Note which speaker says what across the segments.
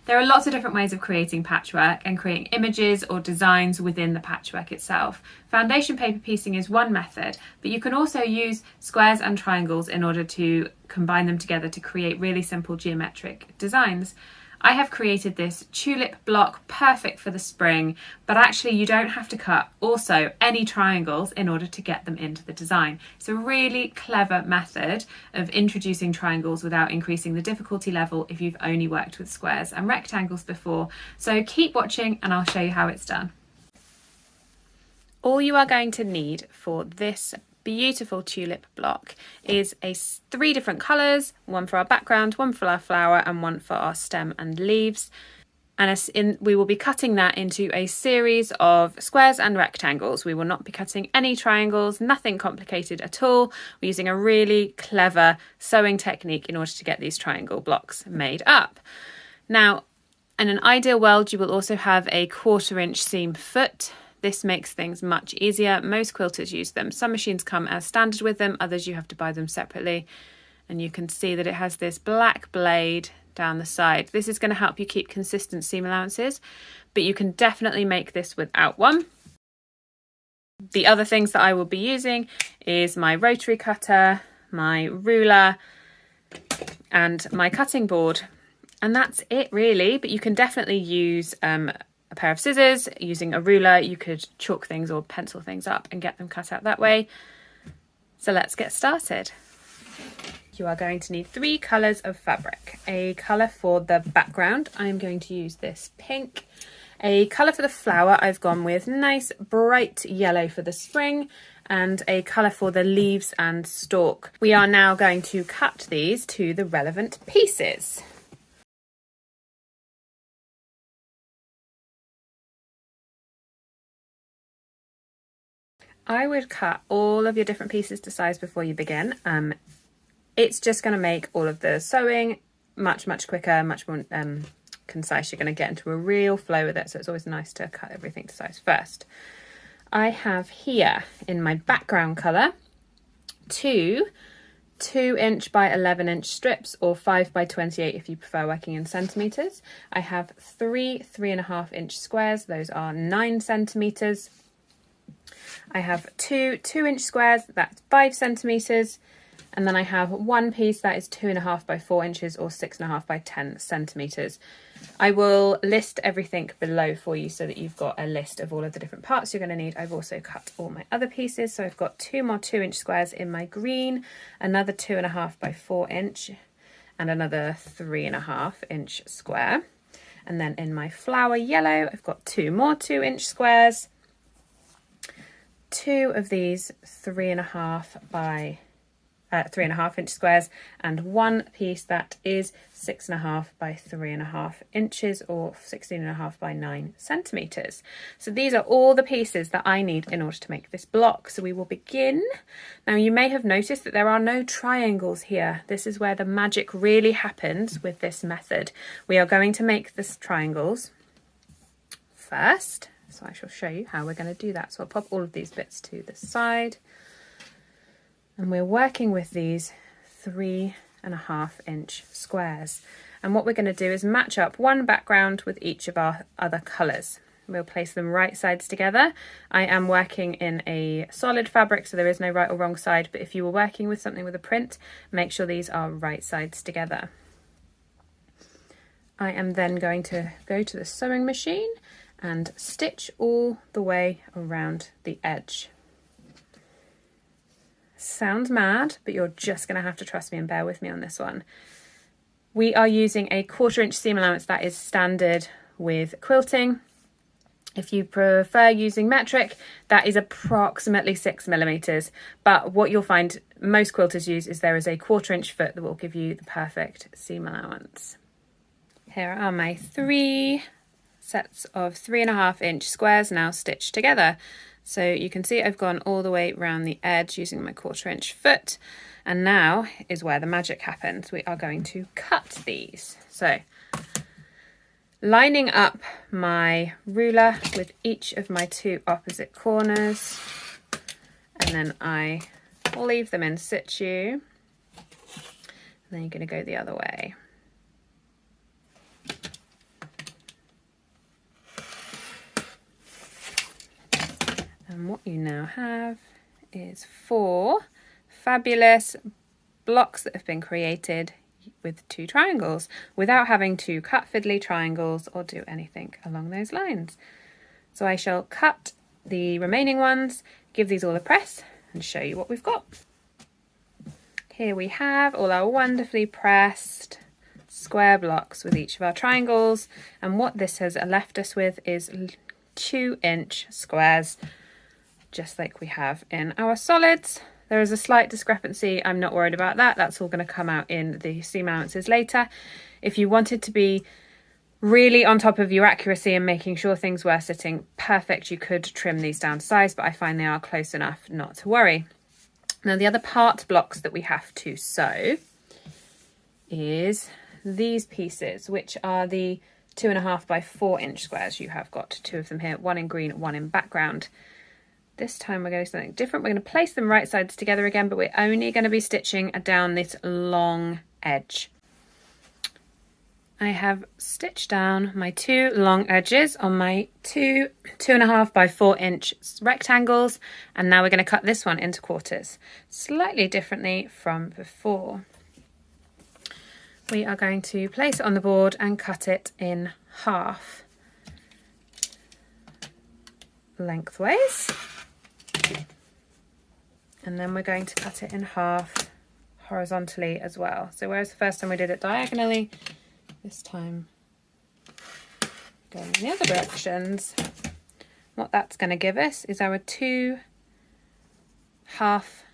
Speaker 1: There are lots of different ways of creating patchwork and creating images or designs within the patchwork itself. Foundation paper piecing is one method, but you can also use squares and triangles in order to combine them together to create really simple geometric designs. I have created this tulip block perfect for the spring, but actually you don't have to cut also any triangles in order to get them into the design. It's a really clever method of introducing triangles without increasing the difficulty level if you've only worked with squares and rectangles before. So keep watching and I'll show you how it's done. All you are going to need for this beautiful tulip block is 3 different colours, one for our background, one for our flower and one for our stem and leaves. And we will be cutting that into a series of squares and rectangles. We will not be cutting any triangles, nothing complicated at all. We're using a really clever sewing technique in order to get these triangle blocks made up. Now, in an ideal world, you will also have a 1/4 inch seam foot. This makes things much easier. Most quilters use them. Some machines come as standard with them, others you have to buy them separately. And you can see that it has this black blade down the side. This is going to help you keep consistent seam allowances, but you can definitely make this without one. The other things that I will be using is my rotary cutter, my ruler, and my cutting board. And that's it really, but you can definitely use a pair of scissors. Using a ruler, you could chalk things or pencil things up and get them cut out that way. So let's get started. You are going to need 3 colours of fabric. A colour for the background, I'm going to use this pink. A colour for the flower, I've gone with nice bright yellow for the spring, and a colour for the leaves and stalk. We are now going to cut these to the relevant pieces. I would cut all of your different pieces to size before you begin. It's just going to make all of the sewing much quicker, much more concise. You're going to get into a real flow with it, so it's always nice to cut everything to size first. I have here in my background colour 2 2" by 11" strips, or 5 by 28 if you prefer working in centimetres. I have 3 3.5" squares, those are 9 centimetres. I have 2 2" squares, that's 5 centimetres, and then I have 1 piece that is 2.5 by 4 inches, or 6.5 by 10 centimetres. I will list everything below for you so that you've got a list of all of the different parts you're going to need. I've also cut all my other pieces, so I've got 2 more 2" squares in my green, another 2.5 by 4 inch, and another 3.5" square. And then in my flower yellow, I've got 2 more 2" squares, 2 of these 3.5 by 3.5" squares, and 1 piece that is 6.5 by 3.5 inches, or 16.5 by 9 centimetres. So these are all the pieces that I need in order to make this block. So we will begin. Now you may have noticed that there are no triangles here. This is where the magic really happens with this method. We are going to make the triangles first. So I shall show you how we're going to do that. So I'll pop all of these bits to the side. And we're working with these 3.5" squares. And what we're going to do is match up one background with each of our other colours. We'll place them right sides together. I am working in a solid fabric, so there is no right or wrong side, but if you were working with something with a print, make sure these are right sides together. I am then going to go to the sewing machine and stitch all the way around the edge. Sounds mad, but you're just going to have to trust me and bear with me on this one. We are using a 1/4 inch seam allowance that is standard with quilting. If you prefer using metric, that is approximately 6 millimeters. But what you'll find most quilters use is there is a 1/4 inch foot that will give you the perfect seam allowance. Here are my 3 sets of 3.5" squares now stitched together. So you can see I've gone all the way around the edge using my 1/4 inch foot, and now is where the magic happens. We are going to cut these. So lining up my ruler with each of my 2 opposite corners, and then I leave them in situ, and then you're going to go the other way. And what you now have is 4 fabulous blocks that have been created with 2 triangles without having to cut fiddly triangles or do anything along those lines. So I shall cut the remaining ones, give these all a press and show you what we've got. Here we have all our wonderfully pressed square blocks with each of our triangles, and what this has left us with is 2-inch squares, just like we have in our solids. There is a slight discrepancy. I'm not worried about that. That's all going to come out in the seam allowances later. If you wanted to be really on top of your accuracy and making sure things were sitting perfect, you could trim these down to size, but I find they are close enough not to worry. Now the other part blocks that we have to sew is these pieces, which are the 2.5 by 4-inch squares. You have got 2 of them here, 1 in green, 1 in background. This time we're going to do something different. We're going to place them right sides together again, but we're only going to be stitching down this long edge. I have stitched down my 2 long edges on my 2.5 by 4-inch rectangles, and now we're going to cut this one into quarters, slightly differently from before. We are going to place it on the board and cut it in half lengthways, and then we're going to cut it in half horizontally as well. So whereas the first time we did it diagonally, this time going in the other directions. What that's going to give us is our 2 half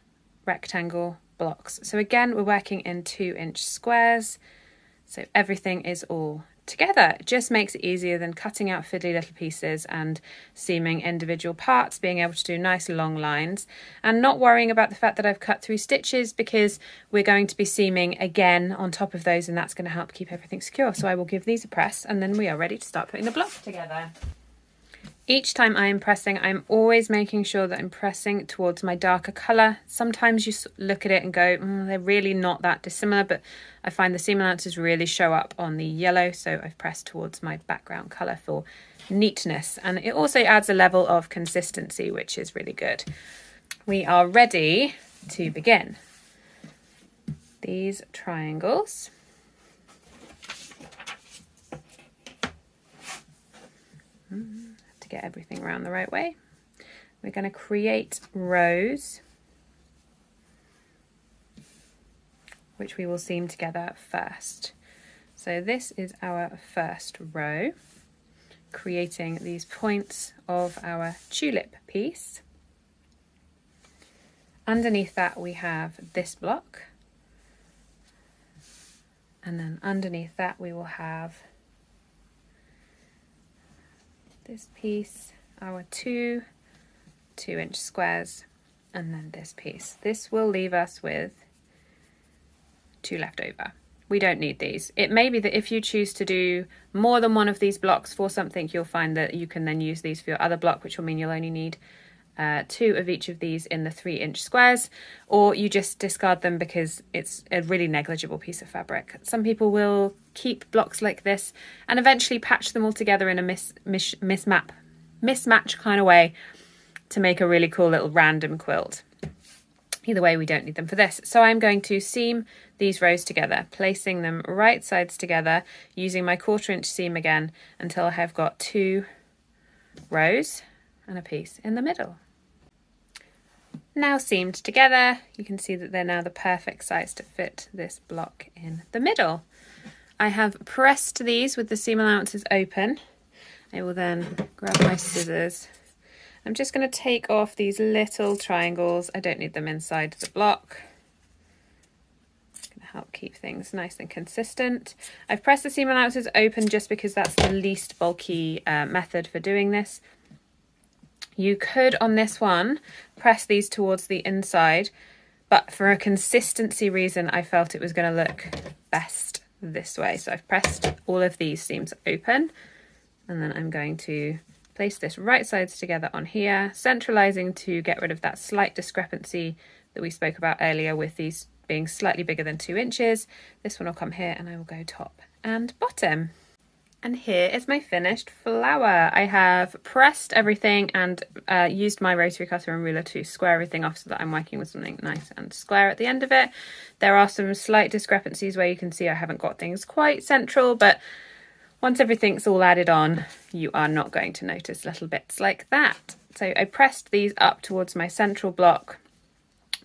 Speaker 1: rectangle blocks. So again, we're working in 2-inch squares, so everything is all together. It just makes it easier than cutting out fiddly little pieces and seaming individual parts, being able to do nice long lines and not worrying about the fact that I've cut 3 stitches, because we're going to be seaming again on top of those, and that's going to help keep everything secure. So I will give these a press and then we are ready to start putting the blocks together. Each time I am pressing, I'm always making sure that I'm pressing towards my darker colour. Sometimes you look at it and go, they're really not that dissimilar, but I find the seam allowances really show up on the yellow, so I've pressed towards my background colour for neatness. And it also adds a level of consistency, which is really good. We are ready to begin. These triangles. Get everything around the right way. We're going to create rows, which we will seam together first. So this is our first row, creating these points of our tulip piece. Underneath that we have this block, and then underneath that we will have this piece, our 2 2-inch squares, and then this piece. This will leave us with 2 left over. We don't need these. It may be that if you choose to do more than one of these blocks for something, you'll find that you can then use these for your other block, which will mean you'll only need 2 of each of these in the 3-inch squares, or you just discard them because it's a really negligible piece of fabric. Some people will keep blocks like this and eventually patch them all together in a mismatch kind of way to make a really cool little random quilt. Either way, we don't need them for this. So I'm going to seam these rows together, placing them right sides together, using my 1/4-inch seam again until I have got 2 rows and a piece in the middle. Now seamed together, you can see that they're now the perfect size to fit this block in the middle. I have pressed these with the seam allowances open. I will then grab my scissors. I'm just going to take off these little triangles. I don't need them inside the block. It's going to help keep things nice and consistent. I've pressed the seam allowances open just because that's the least bulky method for doing this. You could, on this one, press these towards the inside, but for a consistency reason, I felt it was going to look best this way. So I've pressed all of these seams open, and then I'm going to place this right sides together on here, centralizing to get rid of that slight discrepancy that we spoke about earlier with these being slightly bigger than 2 inches. This one will come here and I will go top and bottom. And here is my finished flower. I have pressed everything and used my rotary cutter and ruler to square everything off so that I'm working with something nice and square at the end of it. There are some slight discrepancies where you can see I haven't got things quite central, but once everything's all added on, you are not going to notice little bits like that. So I pressed these up towards my central block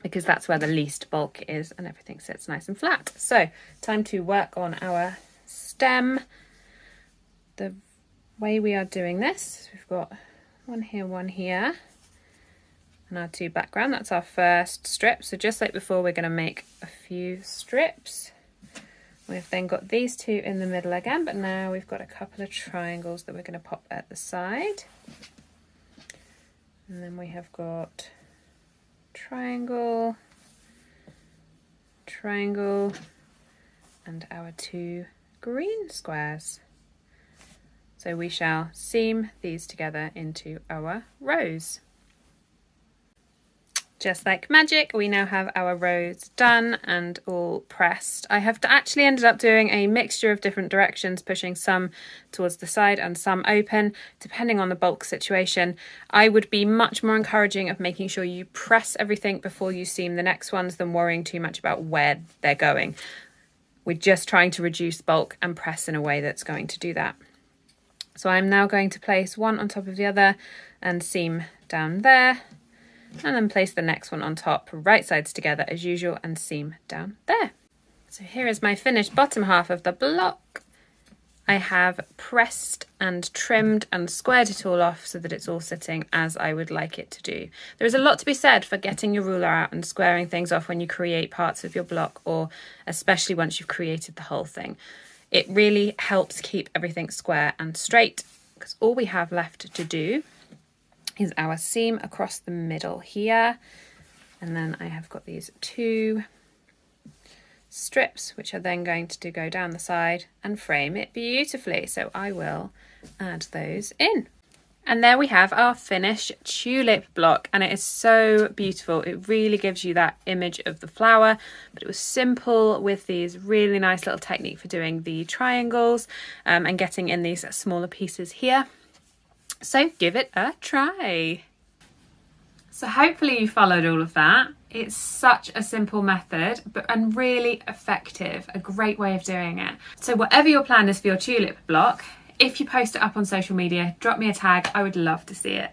Speaker 1: because that's where the least bulk is and everything sits nice and flat. So time to work on our stem. The way we are doing this, we've got one here, and our two background. That's our first strip. So just like before, we're going to make a few strips. We've then got these two in the middle again, but now we've got a couple of triangles that we're going to pop at the side. And then we have got triangle, triangle, and our two green squares. So we shall seam these together into our rows. Just like magic, we now have our rows done and all pressed. I have actually ended up doing a mixture of different directions, pushing some towards the side and some open, depending on the bulk situation. I would be much more encouraging of making sure you press everything before you seam the next ones than worrying too much about where they're going. We're just trying to reduce bulk and press in a way that's going to do that. So I'm now going to place one on top of the other and seam down there, and then place the next one on top, right sides together as usual, and seam down there. So here is my finished bottom half of the block. I have pressed and trimmed and squared it all off so that it's all sitting as I would like it to do. There is a lot to be said for getting your ruler out and squaring things off when you create parts of your block, or especially once you've created the whole thing. It really helps keep everything square and straight, because all we have left to do is our seam across the middle here. And then I have got these two strips, which are then going to go down the side and frame it beautifully. So I will add those in. And there we have our finished tulip block, and it is so beautiful. It really gives you that image of the flower, but it was simple with these really nice little technique for doing the triangles and getting in these smaller pieces here. So give it a try. So hopefully you followed all of that. It's such a simple method, and really effective, a great way of doing it. So whatever your plan is for your tulip block, if you post it up on social media, drop me a tag. I would love to see it.